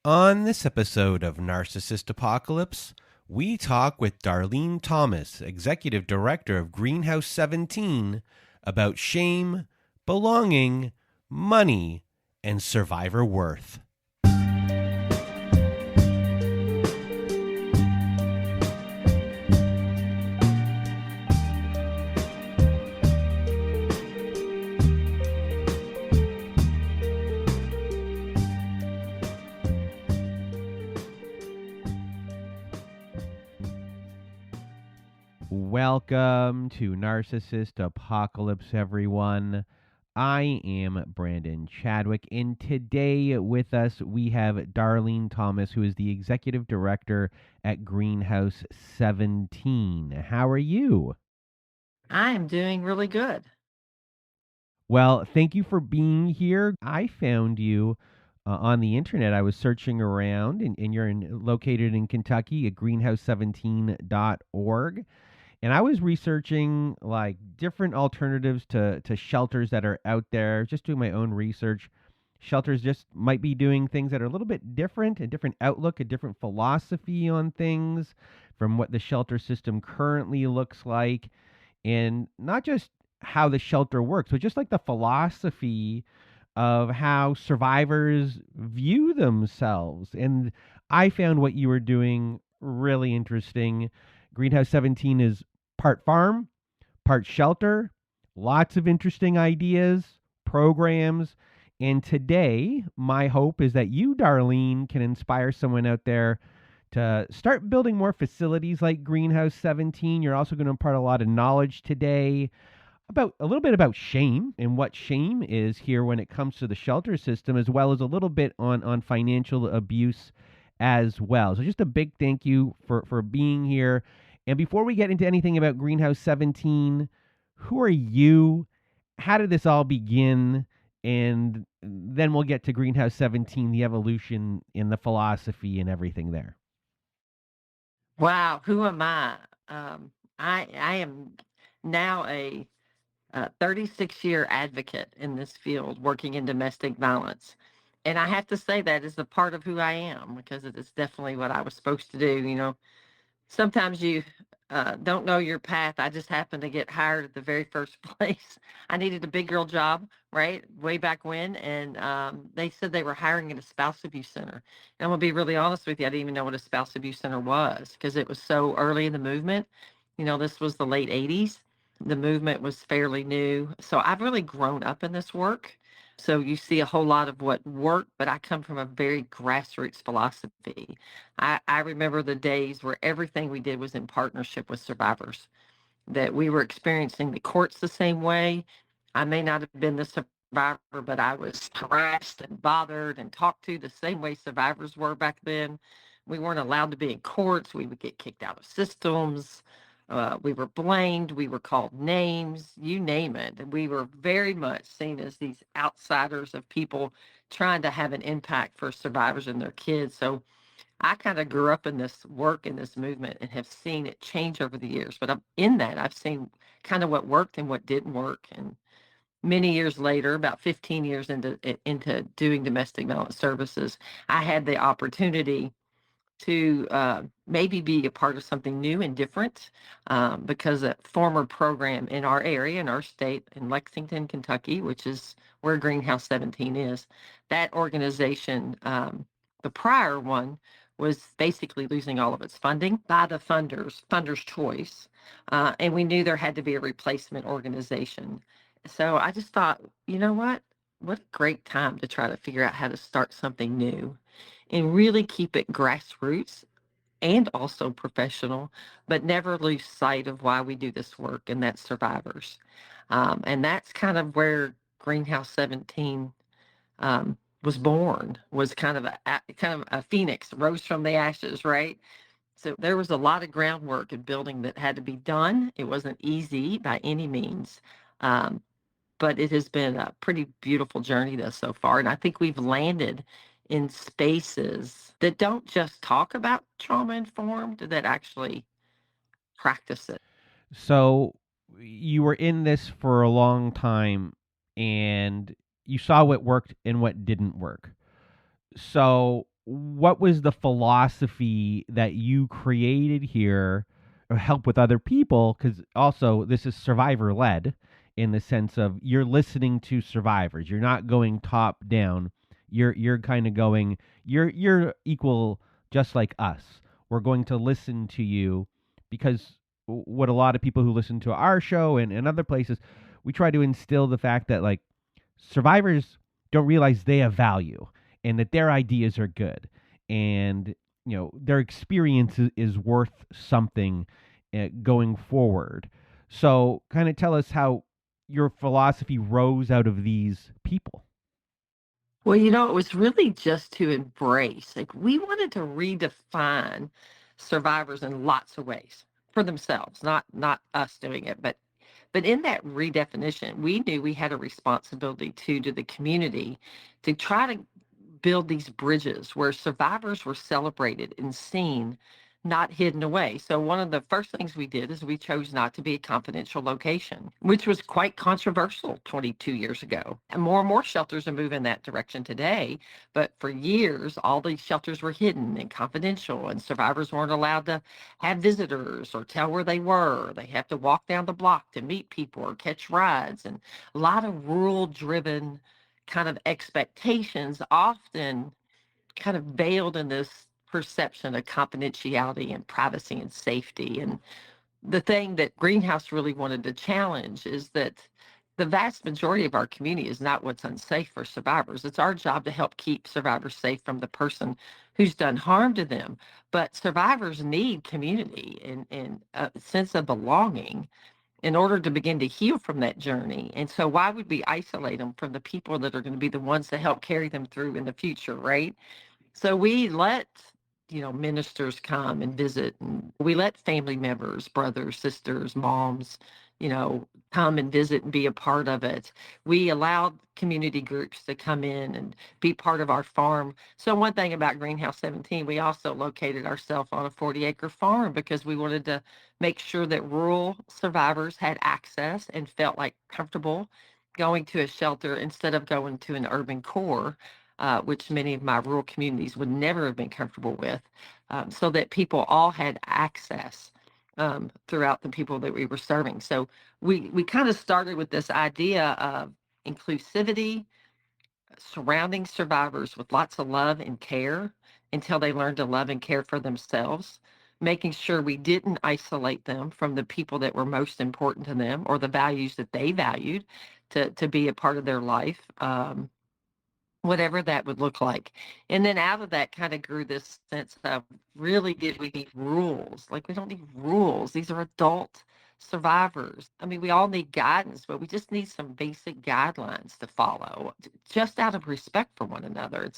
On this episode of Narcissist Apocalypse, we talk with Darlene Thomas, Executive Director of Greenhouse17, about shame, belonging, money, and survivor worth. Welcome to Narcissist Apocalypse, everyone. I am Brandon Chadwick, and today with us we have Darlene Thomas, who is the Executive Director at Greenhouse17. How are you? I am doing really good. Well, thank you for being here. I found you on the internet. I was searching around, and you're located in Kentucky at greenhouse17.org. And I was researching like different alternatives to shelters that are out there, just doing my own research. Shelters just might be doing things that are a little bit different, a different outlook, a different philosophy on things from what the shelter system currently looks like. And not just how the shelter works, but just like the philosophy of how survivors view themselves. And I found what you were doing really interesting. Greenhouse17 is part farm, part shelter, lots of interesting ideas, programs. And today, my hope is that you, Darlene, can inspire someone out there to start building more facilities like Greenhouse17. You're also going to impart a lot of knowledge today about a little bit about shame and what shame is here when it comes to the shelter system, as well as a little bit on financial abuse as well. So just a big thank you for being here. And before we get into anything about Greenhouse17, who are you? How did this all begin? And then we'll get to Greenhouse17, the evolution in the philosophy and everything there. Wow, who am I? I am now a 36-year advocate in this field, working in domestic violence. And I have to say that is a part of who I am, because it is definitely what I was supposed to do. Sometimes you don't know your path. I just happened to get hired at the very first place. I needed a big girl job, right, way back when, and they said they were hiring at a spouse abuse center. And I'm gonna be really honest with you, I didn't even know what a spouse abuse center was, because it was so early in the movement. This was the late '80s. The movement was fairly new, so I've really grown up in this work. So you see a whole lot of what worked, but I come from a very grassroots philosophy. I remember the days where everything we did was in partnership with survivors, that we were experiencing the courts the same way. I may not have been the survivor, but I was harassed and bothered and talked to the same way survivors were back then. We weren't allowed to be in courts. We would get kicked out of systems. We were blamed. We were called names, you name it. And we were very much seen as these outsiders of people trying to have an impact for survivors and their kids. So I kind of grew up in this work, in this movement, and have seen it change over the years. But in that, I've seen kind of what worked and what didn't work. And many years later, about 15 years into doing domestic violence services, I had the opportunity to maybe be a part of something new and different, because a former program in our area, in our state, in Lexington, Kentucky, which is where Greenhouse17 is, that organization, the prior one, was basically losing all of its funding by the funders' choice. And we knew there had to be a replacement organization. So I just thought, you know what? What a great time to try to figure out how to start something new and really keep it grassroots and also professional, but never lose sight of why we do this work, and that's survivors. And that's kind of where Greenhouse17 was born, was kind of a phoenix, rose from the ashes, right? So there was a lot of groundwork and building that had to be done. It wasn't easy by any means. Um, but it has been a pretty beautiful journey thus so far. And I think we've landed in spaces that don't just talk about trauma informed, that actually practice it. So you were in this for a long time and you saw what worked and what didn't work. So what was the philosophy that you created here or help with other people? Because also this is survivor led in the sense of you're listening to survivors. You're not going top down. You're kind of going, you're equal just like us. We're going to listen to you because what a lot of people who listen to our show and other places, we try to instill the fact that like survivors don't realize they have value and that their ideas are good and their experience is worth something going forward. So kind of tell us how your philosophy rose out of these people. Well, it was really just to embrace. Like we wanted to redefine survivors in lots of ways for themselves, not us doing it, but in that redefinition, we knew we had a responsibility to the community to try to build these bridges where survivors were celebrated and seen, not hidden away. So one of the first things we did is we chose not to be a confidential location, which was quite controversial 22 years ago. And more shelters are moving that direction today. But for years, all these shelters were hidden and confidential, and survivors weren't allowed to have visitors or tell where they were. They have to walk down the block to meet people or catch rides. And a lot of rural driven kind of expectations, often kind of veiled in this perception of confidentiality and privacy and safety. And the thing that Greenhouse really wanted to challenge is that the vast majority of our community is not what's unsafe for survivors. It's our job to help keep survivors safe from the person who's done harm to them. But survivors need community and a sense of belonging in order to begin to heal from that journey. And so why would we isolate them from the people that are going to be the ones to help carry them through in the future, right? So we let, ministers come and visit, and we let family members, brothers, sisters, moms, come and visit and be a part of it. We allowed community groups to come in and be part of our farm. So one thing about Greenhouse 17, we also located ourselves on a 40-acre farm because we wanted to make sure that rural survivors had access and felt like comfortable going to a shelter instead of going to an urban core, which many of my rural communities would never have been comfortable with, so that people all had access throughout the people that we were serving. So we kind of started with this idea of inclusivity, surrounding survivors with lots of love and care until they learned to love and care for themselves, making sure we didn't isolate them from the people that were most important to them or the values that they valued to be a part of their life. Whatever that would look like. And then out of that kind of grew this sense of really did we need rules? Like we don't need rules. These are adult survivors. I mean, we all need guidance, but we just need some basic guidelines to follow just out of respect for one another.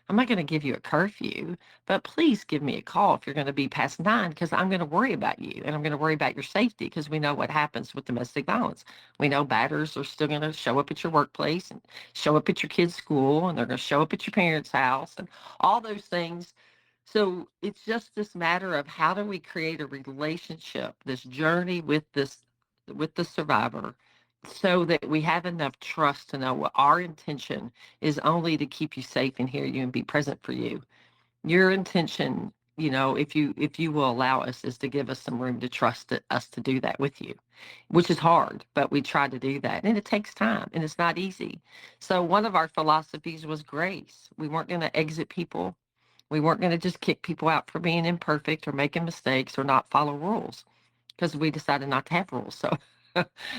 I'm not going to give you a curfew, but please give me a call if you're going to be past 9 because I'm going to worry about you and I'm going to worry about your safety because we know what happens with domestic violence. We know batters are still going to show up at your workplace and show up at your kid's school and they're going to show up at your parents' house and all those things. So it's just this matter of how do we create a relationship, this journey with the survivor, so that we have enough trust to know what our intention is only to keep you safe and hear you and be present for you. Your intention, if you will allow us, is to give us some room to trust us to do that with you, which is hard, but we try to do that. And it takes time and it's not easy. So one of our philosophies was grace. We weren't going to exit people. We weren't going to just kick people out for being imperfect or making mistakes or not follow rules because we decided not to have rules. So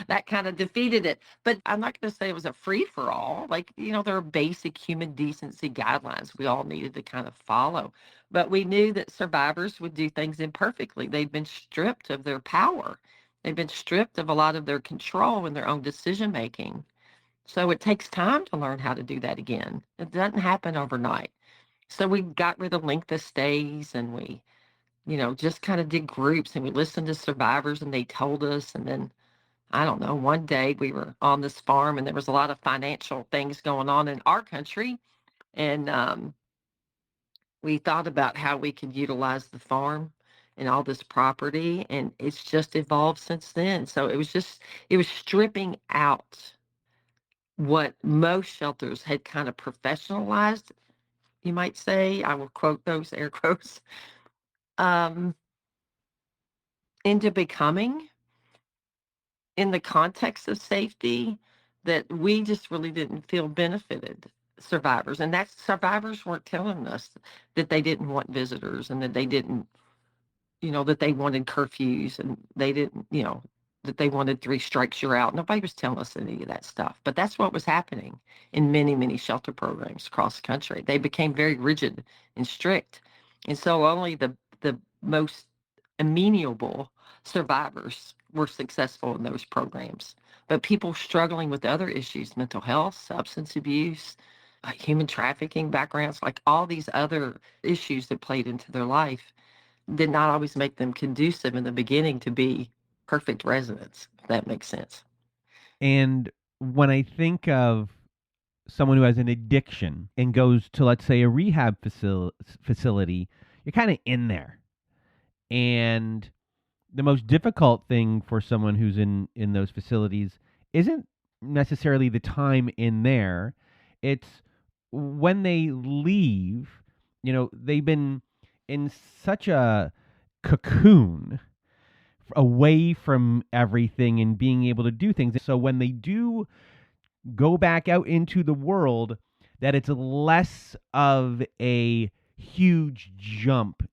that kind of defeated it. But I'm not going to say it was a free for all. Like, there are basic human decency guidelines we all needed to kind of follow. But we knew that survivors would do things imperfectly. They've been stripped of their power, they've been stripped of a lot of their control and their own decision making. So it takes time to learn how to do that again. It doesn't happen overnight. So we got rid of length of stays and we, just kind of did groups and we listened to survivors and they told us. And then, I don't know, one day we were on this farm and there was a lot of financial things going on in our country. And we thought about how we could utilize the farm and all this property. And it's just evolved since then. So it was stripping out what most shelters had kind of professionalized you might say. I will quote those air quotes, um, into becoming in the context of safety that we just really didn't feel benefited survivors. And that survivors weren't telling us that they didn't want visitors and that they didn't, that they wanted curfews and they didn't, that they wanted 3 strikes, you're out. Nobody was telling us any of that stuff. But that's what was happening in many, many shelter programs across the country. They became very rigid and strict. And so only the most amenable survivors were successful in those programs. But people struggling with other issues, mental health, substance abuse, human trafficking backgrounds, like all these other issues that played into their life, did not always make them conducive in the beginning to be perfect residents, if that makes sense. And when I think of someone who has an addiction and goes to, let's say, a rehab facility, you're kind of in there. And the most difficult thing for someone who's in those facilities isn't necessarily the time in there. It's when they leave, they've been in such a cocoon away from everything and being able to do things. So when they do go back out into the world, that it's less of a huge jump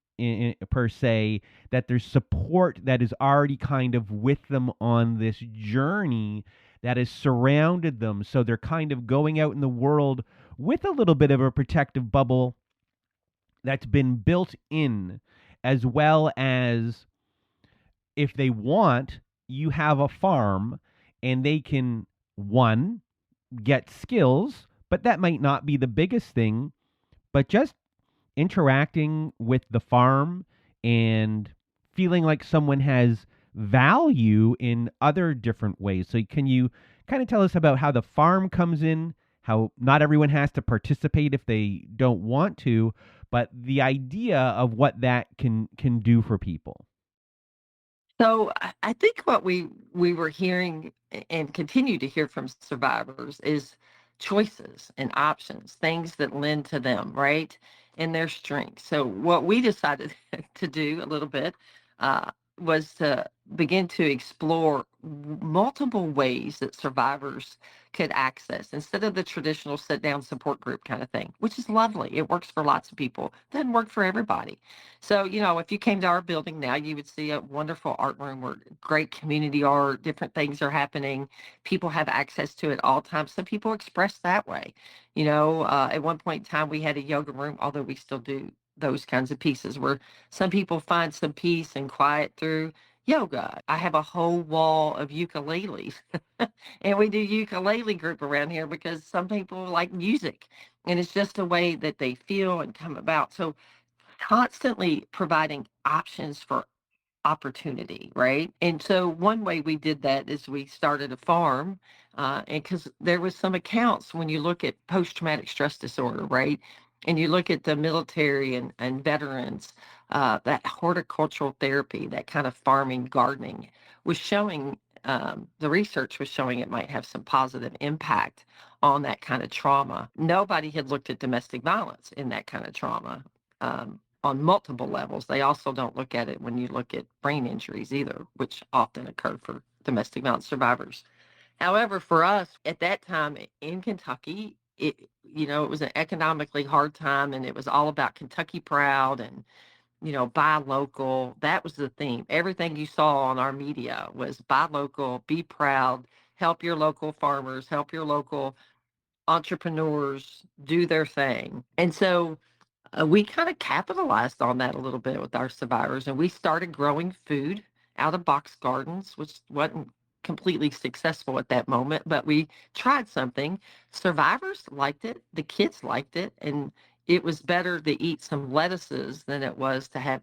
per se, that there's support that is already kind of with them on this journey that has surrounded them. So they're kind of going out in the world with a little bit of a protective bubble that's been built in, as well as, if they want, you have a farm and they can, one, get skills, but that might not be the biggest thing, but just interacting with the farm and feeling like someone has value in other different ways. So can you kind of tell us about how the farm comes in, how not everyone has to participate if they don't want to, but the idea of what that can do for people? So I think what we were hearing and continue to hear from survivors is choices and options, things that lend to them, right? And their strengths. So what we decided to do a little bit uh, was to begin to explore multiple ways that survivors could access instead of the traditional sit down support group kind of thing, which is lovely. It works for lots of people. Doesn't work for everybody. So, if you came to our building now, you would see a wonderful art room where great community art, different things are happening. People have access to it all times. Some people express that way. At one point in time, we had a yoga room, although we still do those kinds of pieces where some people find some peace and quiet through yoga. I have a whole wall of ukuleles, and we do ukulele group around here because some people like music, and it's just a way that they feel and come about. So constantly providing options for opportunity, right? And so one way we did that is we started a farm, and because there was some accounts when you look at post-traumatic stress disorder, right? And you look at the military and veterans, that horticultural therapy, that kind of farming, gardening was showing, the research was showing it might have some positive impact on that kind of trauma. Nobody had looked at domestic violence in that kind of trauma. On multiple levels. They also don't look at it when you look at brain injuries either, which often occur for domestic violence survivors. However, for us at that time in Kentucky, it was an economically hard time, and it was all about Kentucky proud and, buy local. That was the theme. Everything you saw on our media was buy local, be proud, help your local farmers, help your local entrepreneurs do their thing. And so we kind of capitalized on that a little bit with our survivors, and we started growing food out of box gardens, which wasn't completely successful at that moment, but we tried something. Survivors liked it, the kids liked it, and it was better to eat some lettuces than it was to have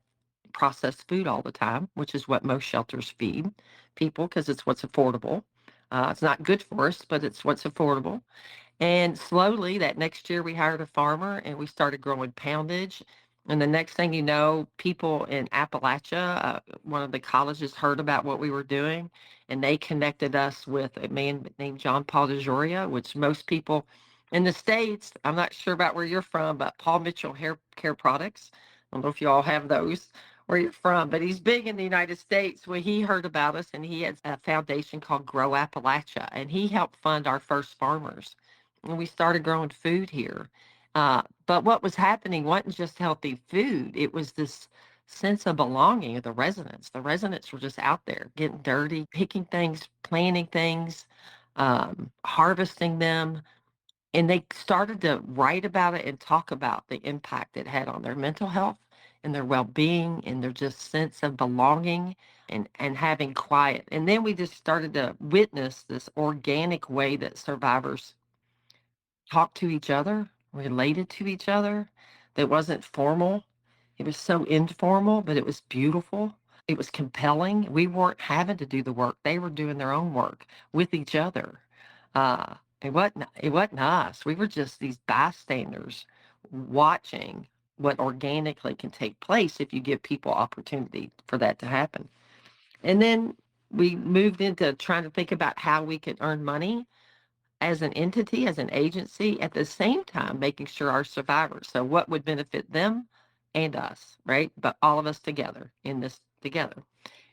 processed food all the time, which is what most shelters feed people because it's what's affordable. It's not good for us, but it's what's affordable. And slowly that next year we hired a farmer and we started growing poundage. And the next thing you know, people in Appalachia, one of the colleges heard about what we were doing, and they connected us with a man named John Paul DeJoria, which most people In the States, I'm not sure about where you're from, but Paul Mitchell Hair Care Products, I don't know if you all have those where you're from, but he's big in the United States. When he heard about us, and he has a foundation called Grow Appalachia, and he helped fund our first farmers. And we started growing food here. But what was happening wasn't just healthy food, it was this sense of belonging of the residents. The residents were just out there getting dirty, picking things, planting things, harvesting them, and they started to write about it and talk about the impact it had on their mental health and their well-being and their just sense of belonging and having quiet. And then we just started to witness this organic way that survivors talked to each other, related to each other, that wasn't formal. It was so informal, but it was beautiful. It was compelling. We weren't having to do the work. They were doing their own work with each other. It wasn't us. We were just these bystanders watching what organically can take place if you give people opportunity for that to happen. And then we moved into trying to think about how we could earn money as an entity, as an agency, at the same time making sure our survivors, so what would benefit them and us, right? But all of us together in this together.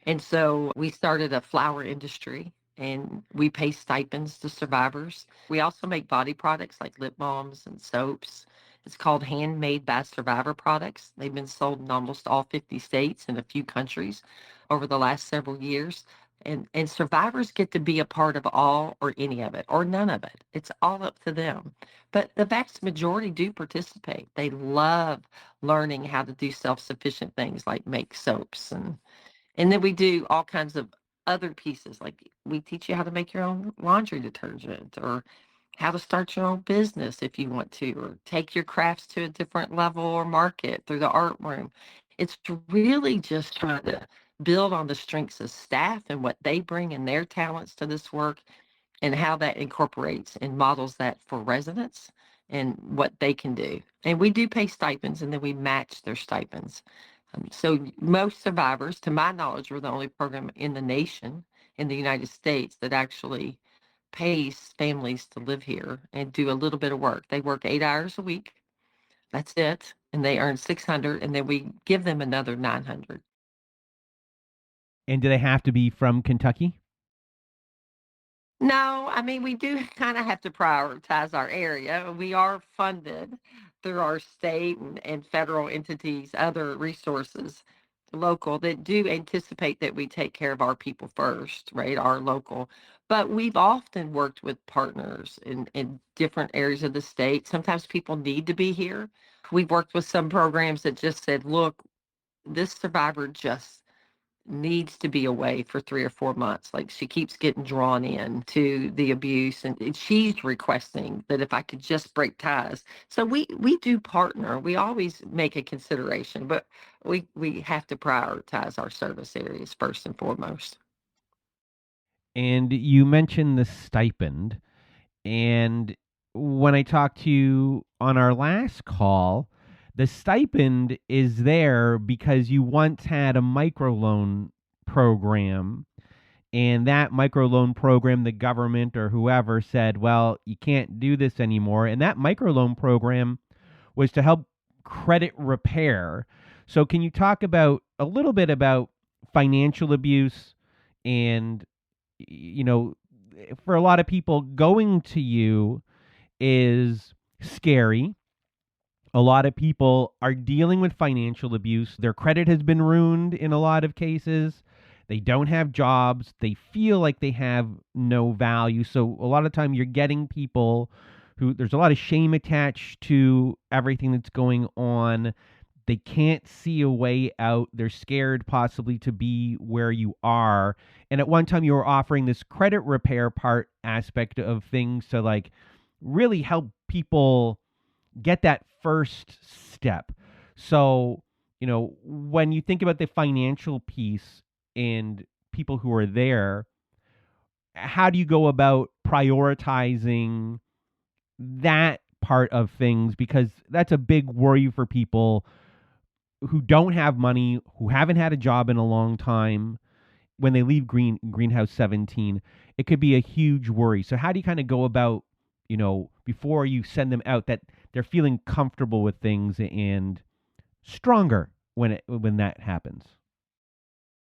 And so we started a flower industry and we pay stipends to survivors. We also make body products like lip balms and soaps. It's called Handmade by Survivor Products. They've been sold in almost all 50 states and a few countries over the last several years. And survivors get to be a part of all or any of it or none of it. It's all up to them. But the vast majority do participate. They love learning how to do self-sufficient things like make soaps, and then we do all kinds of other pieces. Like we teach you how to make your own laundry detergent or how to start your own business if you want to, or take your crafts to a different level or market through the art room. It's really just trying to build on the strengths of staff and what they bring and their talents to this work and how that incorporates and models that for residents and what they can do. And we do pay stipends and then we match their stipends. So most survivors, to my knowledge, we're the only program in the nation, in the United States, that actually pays families to live here and do a little bit of work. They work 8 hours a week. That's it. And they earn 600, and then we give them another 900. And do they have to be from Kentucky? No, I mean, we do kind of have to prioritize our area. We are funded through our state and federal entities, other resources, local, that do anticipate that we take care of our people first, right? Our local. But we've often worked with partners in different areas of the state. Sometimes people need to be here. We've worked with some programs that just said, look, this survivor just needs to be away for 3 or 4 months. Like she keeps getting drawn in to the abuse, and she's requesting that if I could just break ties. So we do partner. We always make a consideration, but we have to prioritize our service areas first and foremost. And you mentioned the stipend. And when I talked to you on our last call, the stipend is there because you once had a microloan program. And that microloan program, the government or whoever said, well, you can't do this anymore. And that microloan program was to help credit repair. So, can you talk about a little bit about financial abuse and, you know, for a lot of people, going to you is scary. A lot of people are dealing with financial abuse. Their credit has been ruined in a lot of cases. They don't have jobs. They feel like they have no value. So a lot of time you're getting people who there's a lot of shame attached to everything that's going on. They can't see a way out. They're scared possibly to be where you are. And at one time you were offering this credit repair part aspect of things to like really help people get that first step. So, when you think about the financial piece and people who are there, how do you go about prioritizing that part of things? Because that's a big worry for people who don't have money, who haven't had a job in a long time. When they leave Greenhouse 17, it could be a huge worry. So how do you kind of go about, before you send them out, that they're feeling comfortable with things and stronger when that happens?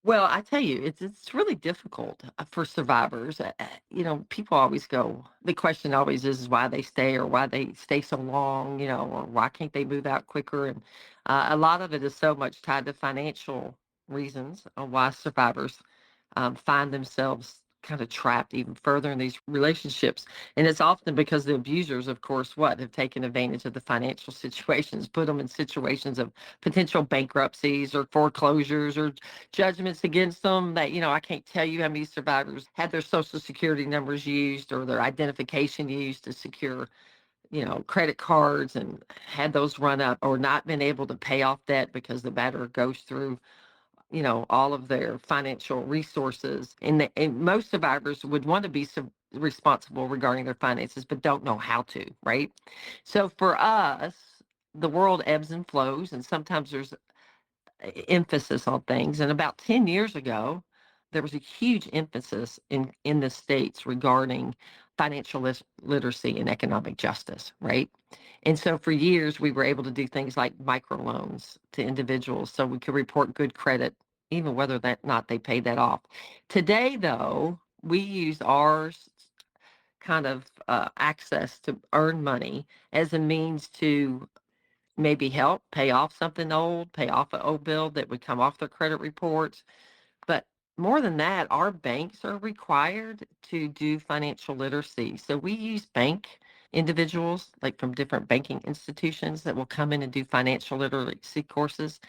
Well, I tell you, it's really difficult for survivors. People always go. The question always is why they stay or why they stay so long. Or why can't they move out quicker? And a lot of it is so much tied to financial reasons on why survivors find themselves kind of trapped even further in these relationships. And it's often because the abusers, of course, have taken advantage of the financial situations, put them in situations of potential bankruptcies or foreclosures or judgments against them that, I can't tell you how many survivors had their social security numbers used or their identification used to secure, credit cards and had those run up or not been able to pay off debt because the batterer goes through all of their financial resources. And most survivors would want to be responsible regarding their finances, but don't know how to, right? So for us, the world ebbs and flows, and sometimes there's emphasis on things. And about 10 years ago, there was a huge emphasis in the states regarding financial literacy and economic justice, right? And so for years, we were able to do things like microloans to individuals so we could report good credit, even whether that not they paid that off. Today, though, we use our kind of access to earn money as a means to maybe help pay off something old, pay off an old bill that would come off their credit reports. But more than that, our banks are required to do financial literacy. So we use bank individuals like from different banking institutions that will come in and do financial literacy courses.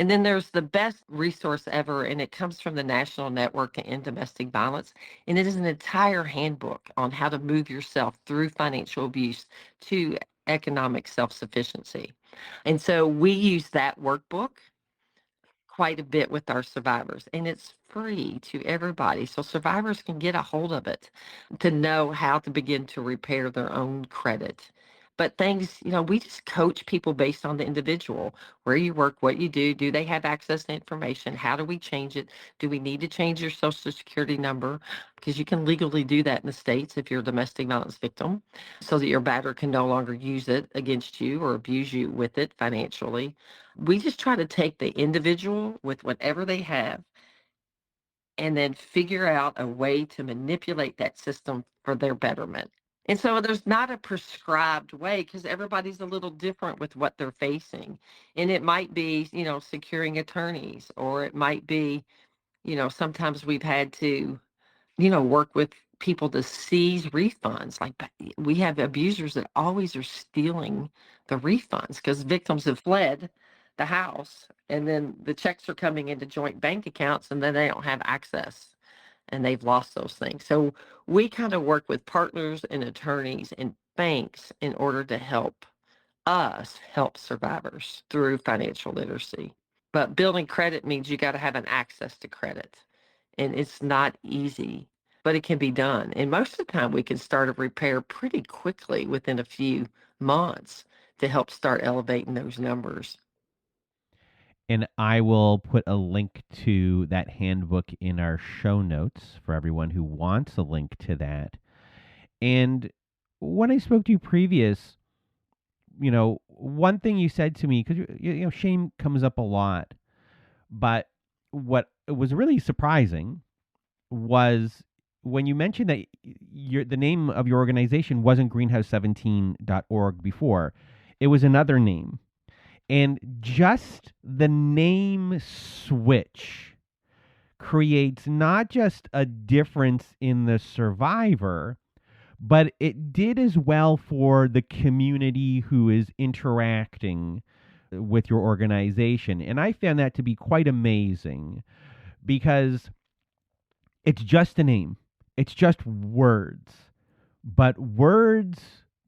And then there's the best resource ever, and it comes from the National Network to End Domestic Violence. And it is an entire handbook on how to move yourself through financial abuse to economic self sufficiency. And so we use that workbook quite a bit with our survivors, and it's free to everybody. So survivors can get a hold of it to know how to begin to repair their own credit. But things, we just coach people based on the individual, where you work, what you do. Do they have access to information? How do we change it? Do we need to change your social security number? Because you can legally do that in the States if you're a domestic violence victim, so that your batterer can no longer use it against you or abuse you with it financially. We just try to take the individual with whatever they have and then figure out a way to manipulate that system for their betterment. And so there's not a prescribed way because everybody's a little different with what they're facing. And it might be, securing attorneys, or it might be, sometimes we've had to work with people to seize refunds. Like we have abusers that always are stealing the refunds because victims have fled the house and then the checks are coming into joint bank accounts and then they don't have access and they've lost those things. So we kind of work with partners and attorneys and banks in order to help us help survivors through financial literacy. But building credit means you got to have an access to credit. And it's not easy, but it can be done. And most of the time, we can start a repair pretty quickly within a few months to help start elevating those numbers. And I will put a link to that handbook in our show notes for everyone who wants a link to that. And when I spoke to you previous, one thing you said to me, because shame comes up a lot, but what was really surprising was when you mentioned that the name of your organization wasn't greenhouse17.org before. It was another name. And just the name switch creates not just a difference in the survivor, but it did as well for the community who is interacting with your organization. And I found that to be quite amazing because it's just a name, it's just words, but words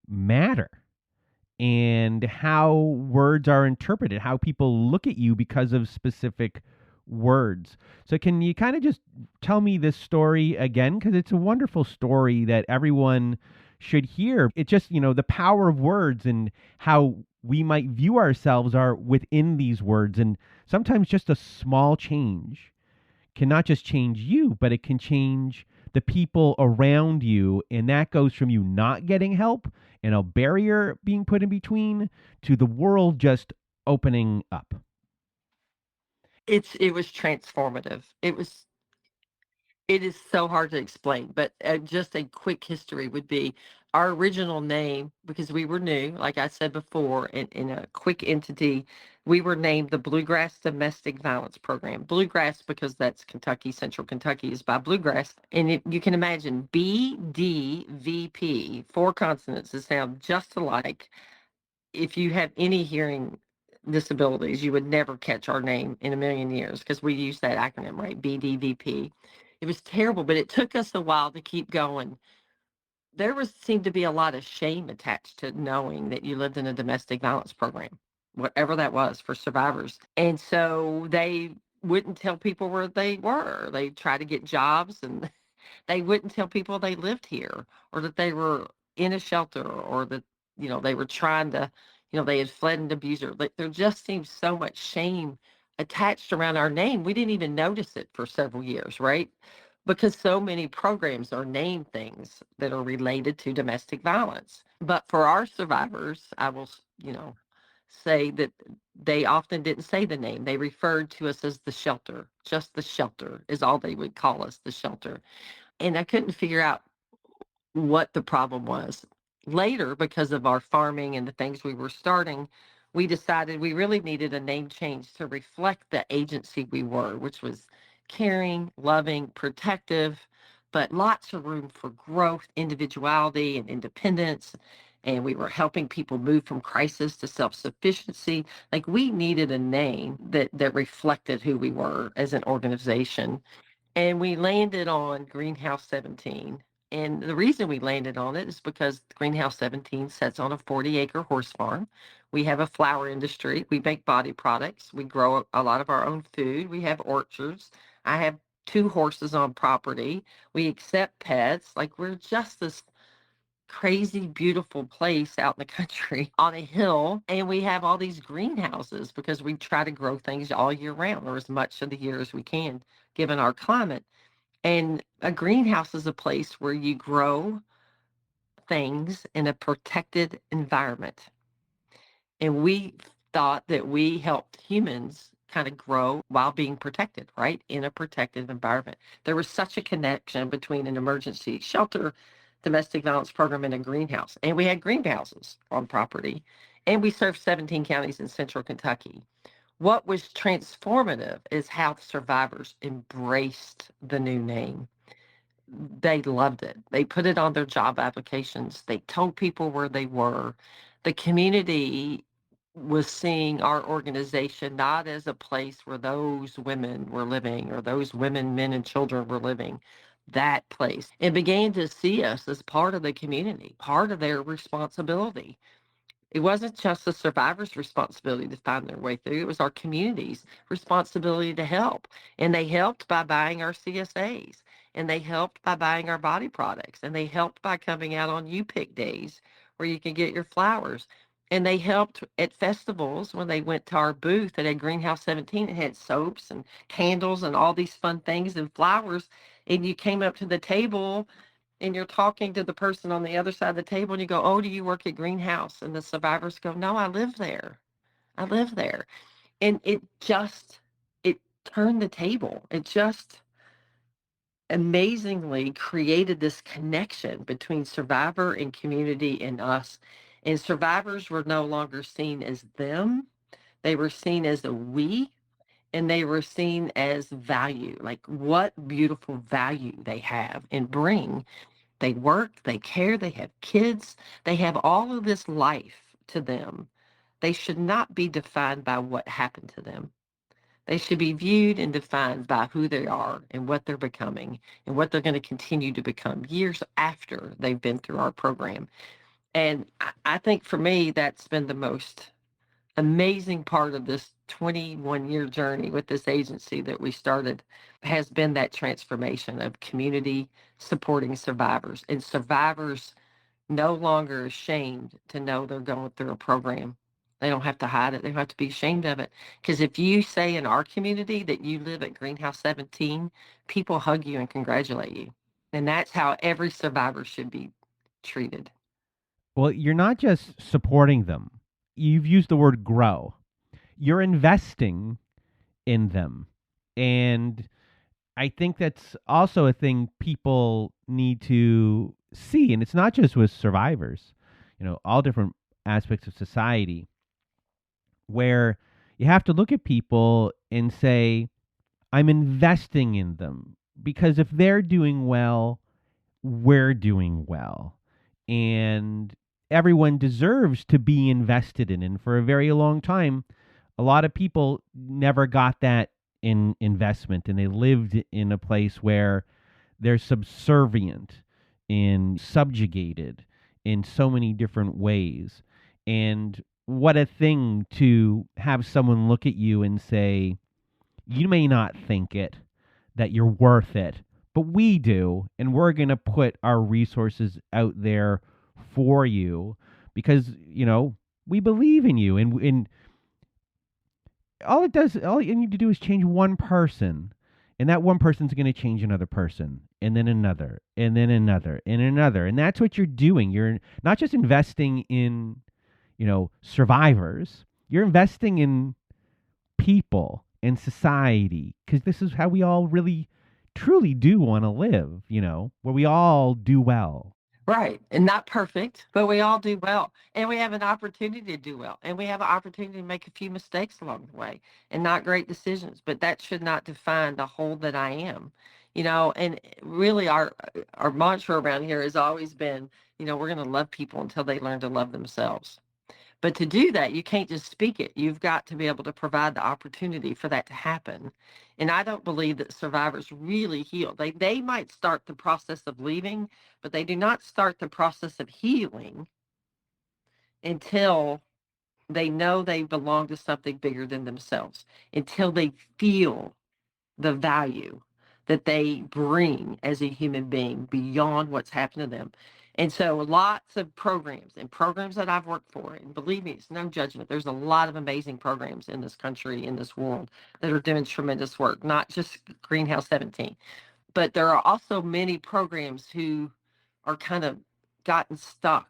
matter. And how words are interpreted, how people look at you because of specific words. So can you kind of just tell me this story again? Because it's a wonderful story that everyone should hear. It's just, the power of words and how we might view ourselves are within these words. And sometimes just a small change can not just change you, but it can change the people around you, and that goes from you not getting help and a barrier being put in between to the world just opening up. It was transformative. It is so hard to explain, but just a quick history would be our original name, because we were new, like I said before, in a quick entity. We were named the Bluegrass Domestic Violence Program. Bluegrass, because that's Kentucky, Central Kentucky is by bluegrass. And you can imagine BDVP, four consonants that sound just alike. If you have any hearing disabilities, you would never catch our name in a million years because we use that acronym, right? BDVP. It was terrible, but it took us a while to keep going. Seemed to be a lot of shame attached to knowing that you lived in a domestic violence program, whatever that was for survivors. And so they wouldn't tell people where they were. They tried to get jobs, and they wouldn't tell people they lived here or that they were in a shelter, or that, they were trying to, they had fled an abuser. Like, there just seems so much shame attached around our name. We didn't even notice it for several years, right? Because so many programs are named things that are related to domestic violence. But for our survivors, I will, say that they often didn't say the name. They referred to us as the shelter. Just the shelter is all they would call us, the shelter. And I couldn't figure out what the problem was. Later, because of our farming and the things we were starting, we decided we really needed a name change to reflect the agency we were, which was caring, loving, protective, but lots of room for growth, individuality, and independence. And we were helping people move from crisis to self-sufficiency. Like, we needed a name that reflected who we were as an organization. And we landed on Greenhouse 17. And the reason we landed on it is because Greenhouse 17 sits on a 40-acre horse farm. We have a flower industry. We make body products. We grow a lot of our own food. We have orchards. I have 2 horses on property. We accept pets. Like, we're just this crazy, beautiful place out in the country on a hill. And we have all these greenhouses because we try to grow things all year round, or as much of the year as we can, given our climate. And a greenhouse is a place where you grow things in a protected environment. And we thought that we helped humans kind of grow while being protected, right? In a protected environment. There was such a connection between an emergency shelter, domestic violence program, and a greenhouse. And we had greenhouses on property. And we served 17 counties in central Kentucky. What was transformative is how the survivors embraced the new name. They loved it. They put it on their job applications. They told people where they were. The community was seeing our organization not as a place where those women were living or those women, men, and children were living, that place, and began to see us as part of the community, part of their responsibility. It wasn't just the survivor's responsibility to find their way through. It was our community's responsibility to help. And they helped by buying our CSAs. And they helped by buying our body products. And they helped by coming out on U-Pick days where you can get your flowers. And they helped at festivals when they went to our booth at Greenhouse 17. It had soaps and candles and all these fun things and flowers. And you came up to the table and you're talking to the person on the other side of the table and you go, "Oh, do you work at Greenhouse?" And the survivors go, "No, I live there. I live there." And it turned the table. It just amazingly created this connection between survivor and community and us. And survivors were no longer seen as them. They were seen as a we, and they were seen as value. Like, what beautiful value they have and bring. They work, they care, they have kids, they have all of this life to them. They should not be defined by what happened to them. They should be viewed and defined by who they are and what they're becoming and what they're going to continue to become years after they've been through our program. And I think for me, that's been the most amazing part of this 21-year journey with this agency that we started, has been that transformation of community supporting survivors, and survivors no longer ashamed to know they're going through a program. They don't have to hide it. They don't have to be ashamed of it. Because if you say in our community that you live at Greenhouse 17, people hug you and congratulate you. And that's how every survivor should be treated. Well, you're not just supporting them. You've used the word grow. You're investing in them. And I think that's also a thing people need to see. And it's not just with survivors, all different aspects of society where you have to look at people and say, I'm investing in them because if they're doing well, we're doing well. And everyone deserves to be invested in. And for a very long time, a lot of people never got that in investment and they lived in a place where they're subservient and subjugated in so many different ways. And what a thing to have someone look at you and say, you may not think it, that you're worth it, but we do. And we're going to put our resources out there for you because, we believe in you. And all you need to do is change one person. And that one person's going to change another person, and then another, and then another, and another. And that's what you're doing. You're not just investing in, survivors, you're investing in people and society because this is how we all really truly do want to live, where we all do well. Right. And not perfect, but we all do well. And we have an opportunity to do well. And we have an opportunity to make a few mistakes along the way and not great decisions. But that should not define the whole that I am. And really our mantra around here has always been, we're going to love people until they learn to love themselves. But to do that, you can't just speak it. You've got to be able to provide the opportunity for that to happen. And I don't believe that survivors really heal. They might start the process of leaving, but they do not start the process of healing until they know they belong to something bigger than themselves, until they feel the value that they bring as a human being beyond what's happened to them. And so lots of programs and programs that I've worked for, and believe me, it's no judgment. There's a lot of amazing programs in this country, in this world that are doing tremendous work, not just Greenhouse 17, but there are also many programs who are kind of gotten stuck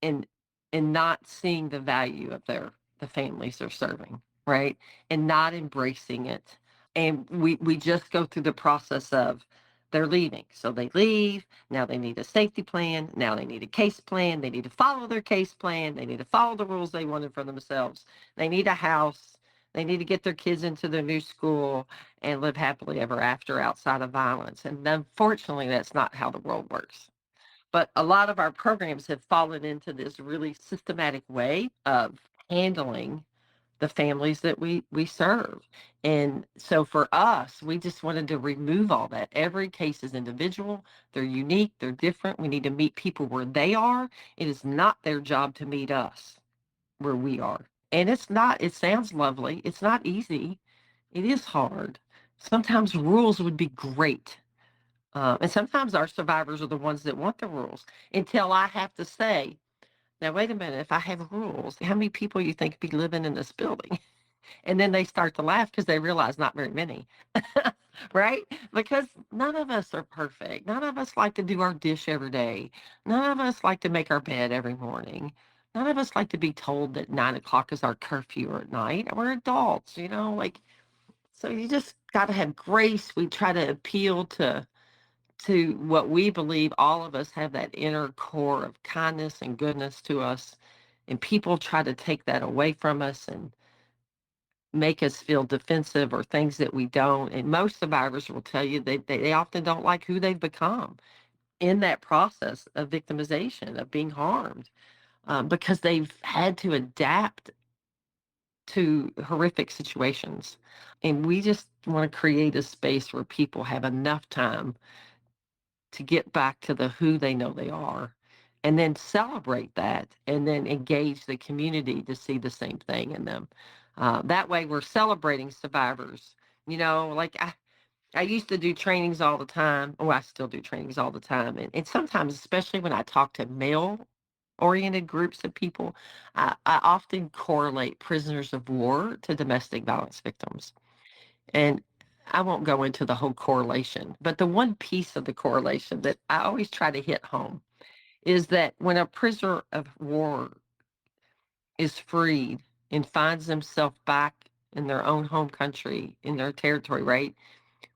in not seeing the value of the families they're serving, right? And not embracing it. And we just go through the process of they're leaving. So they leave. Now they need a safety plan. Now they need a case plan. They need to follow their case plan. They need to follow the rules they wanted for themselves. They need a house. They need to get their kids into their new school and live happily ever after outside of violence. And unfortunately, that's not how the world works. But a lot of our programs have fallen into this really systematic way of handling the families that we serve. And so for us, we just wanted to remove all that. Every case is individual, they're unique, they're different. We need to meet people where they are. It is not their job to meet us where we are. And it sounds lovely. It's not easy. It is hard. Sometimes rules would be great. And sometimes our survivors are the ones that want the rules until I have to say, now, wait a minute, if I have rules, how many people you think be living in this building? And then they start to laugh because they realize not very many, right? Because none of us are perfect. None of us like to do our dish every day. None of us like to make our bed every morning. None of us like to be told that 9 o'clock is our curfew at night. We're adults, so you just got to have grace. We try to appeal to what we believe all of us have that inner core of kindness and goodness to us. And people try to take that away from us and make us feel defensive or things that we don't. And most survivors will tell you they often don't like who they've become in that process of victimization, of being harmed, because they've had to adapt to horrific situations. And we just want to create a space where people have enough time to get back to the who they know they are and then celebrate that and then engage the community to see the same thing in them. That way we're celebrating survivors. Like I used to do trainings all the time. Oh, I still do trainings all the time. And sometimes, especially when I talk to male oriented groups of people, I often correlate prisoners of war to domestic violence victims. And I won't go into the whole correlation, but the one piece of the correlation that I always try to hit home is that when a prisoner of war is freed and finds themselves back in their own home country, in their territory, right?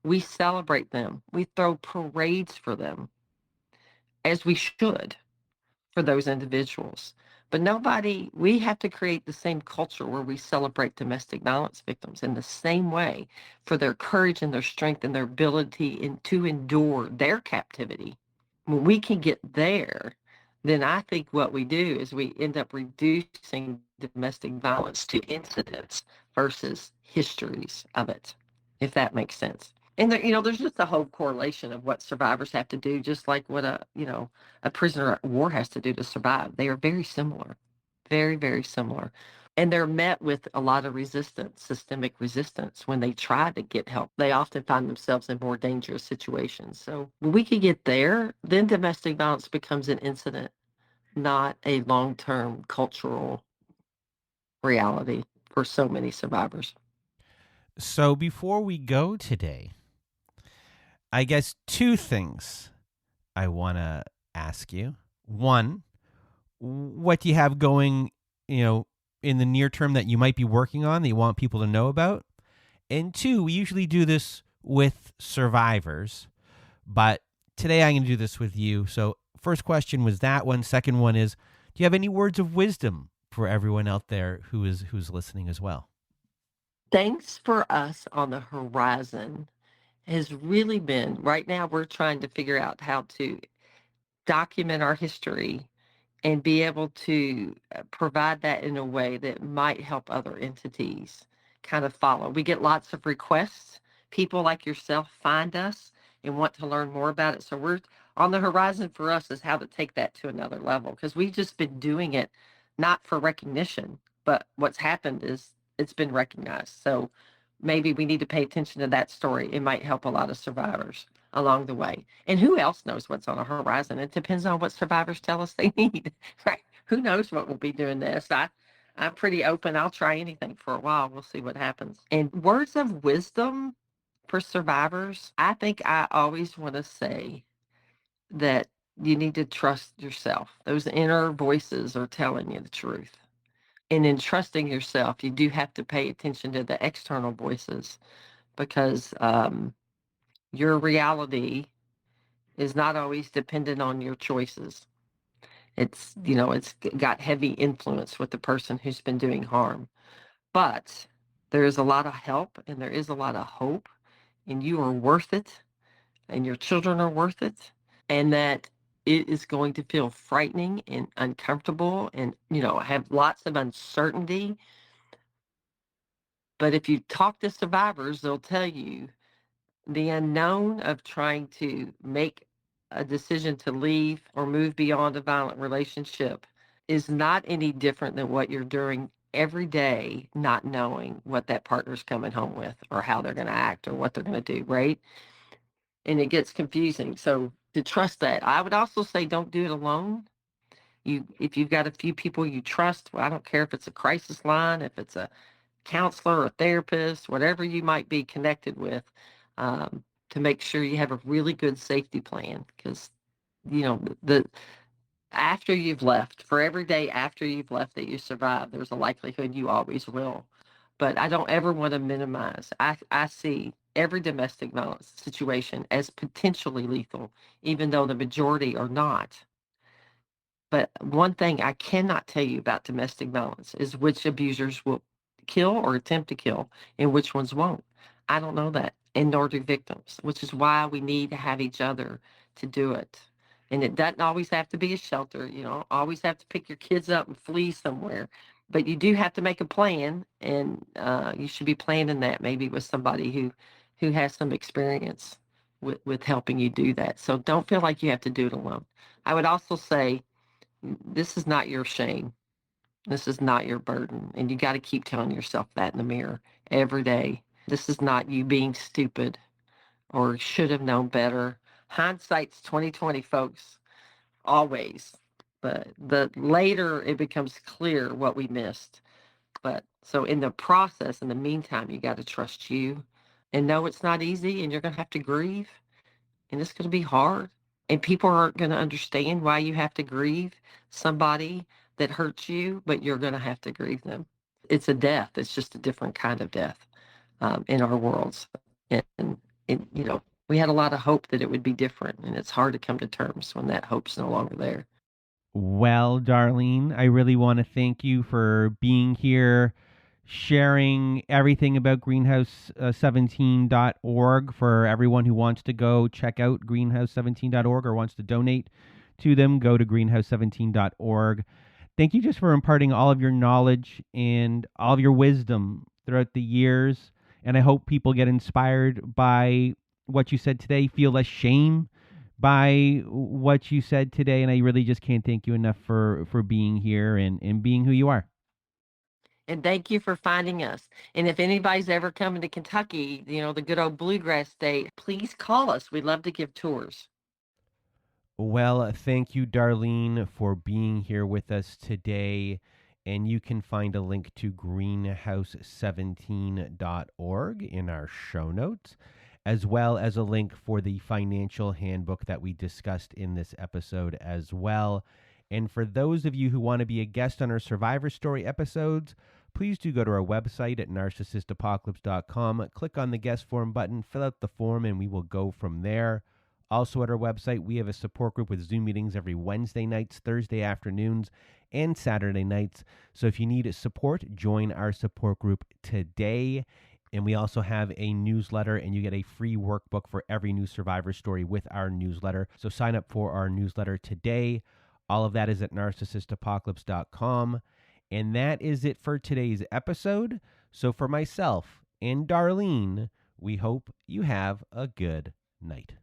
We celebrate them. We throw parades for them, as we should for those individuals. But we have to create the same culture where we celebrate domestic violence victims in the same way for their courage and their strength and their ability to endure their captivity. When we can get there, then I think what we do is we end up reducing domestic violence to incidents versus histories of it, if that makes sense. And there's just a whole correlation of what survivors have to do, just like what a prisoner at war has to do to survive. They are very similar, very, very similar. And they're met with a lot of resistance, systemic resistance. When they try to get help, they often find themselves in more dangerous situations. So when we can get there, then domestic violence becomes an incident, not a long-term cultural reality for so many survivors. So before we go today, I guess two things I want to ask you. One, what do you have going, in the near term that you might be working on that you want people to know about? And two, we usually do this with survivors, but today I'm going to do this with you. So first question was that one. Second one is, do you have any words of wisdom for everyone out there who's listening as well? Things for us on the horizon has really been, right now we're trying to figure out how to document our history and be able to provide that in a way that might help other entities kind of follow. We get lots of requests. People like yourself find us and want to learn more about it. So we're on the horizon for us is how to take that to another level, because we've just been doing it not for recognition, but what's happened is it's been recognized. So maybe we need to pay attention to that story. It might help a lot of survivors along the way. And who else knows what's on the horizon? It depends on what survivors tell us they need, right? Who knows what we'll be doing next? I'm pretty open. I'll try anything for a while. We'll see what happens. And words of wisdom for survivors, I think I always want to say that you need to trust yourself. Those inner voices are telling you the truth. And in trusting yourself, you do have to pay attention to the external voices, because your reality is not always dependent on your choices. It's got heavy influence with the person who's been doing harm. But there is a lot of help and there is a lot of hope, and you are worth it, and your children are worth it, and that it is going to feel frightening and uncomfortable and, have lots of uncertainty. But if you talk to survivors, they'll tell you the unknown of trying to make a decision to leave or move beyond a violent relationship is not any different than what you're doing every day, not knowing what that partner's coming home with or how they're going to act or what they're going to do, right? And it gets confusing. So to trust that, I would also say don't do it alone. If you've got a few people you trust, well, I don't care if it's a crisis line, if it's a counselor or therapist, whatever you might be connected with, to make sure you have a really good safety plan. Because the after you've left, for every day after you've left that you survive, there's a likelihood you always will. But I don't ever want to minimize. I see every domestic violence situation as potentially lethal, even though the majority are not. But one thing I cannot tell you about domestic violence is which abusers will kill or attempt to kill and which ones won't. I don't know that, and nor do victims, which is why we need to have each other to do it. And it doesn't always have to be a shelter. You don't always have to pick your kids up and flee somewhere. But you do have to make a plan, and you should be planning that maybe with somebody who has some experience with helping you do that. So don't feel like you have to do it alone. I would also say this is not your shame. This is not your burden. And you got to keep telling yourself that in the mirror every day. This is not you being stupid or should have known better. Hindsight's 2020, folks, always. But the later it becomes clear what we missed. But so in the process, in the meantime, you got to trust you And no, it's not easy, and you're going to have to grieve, and it's going to be hard. And people aren't going to understand why you have to grieve somebody that hurts you, but you're going to have to grieve them. It's a death. It's just a different kind of death in our worlds. And we had a lot of hope that it would be different, and it's hard to come to terms when that hope's no longer there. Well, Darlene, I really want to thank you for being here, sharing everything about greenhouse17.org for everyone who wants to go check out greenhouse17.org or wants to donate to them. Go to greenhouse17.org. Thank you just for imparting all of your knowledge and all of your wisdom throughout the years. And I hope people get inspired by what you said today, feel less shame by what you said today. And I really just can't thank you enough for being here and being who you are. And thank you for finding us. And if anybody's ever coming to Kentucky, the good old bluegrass state, please call us. We'd love to give tours. Well, thank you, Darlene, for being here with us today. And you can find a link to greenhouse17.org in our show notes, as well as a link for the financial handbook that we discussed in this episode as well. And for those of you who want to be a guest on our Survivor Story episodes, please do go to our website at narcissistapocalypse.com, click on the guest form button, fill out the form, and we will go from there. Also at our website, we have a support group with Zoom meetings every Wednesday nights, Thursday afternoons, and Saturday nights. So if you need support, join our support group today. And we also have a newsletter, and you get a free workbook for every new Survivor Story with our newsletter. So sign up for our newsletter today. All of that is at narcissistapocalypse.com. And that is it for today's episode. So for myself and Darlene, we hope you have a good night.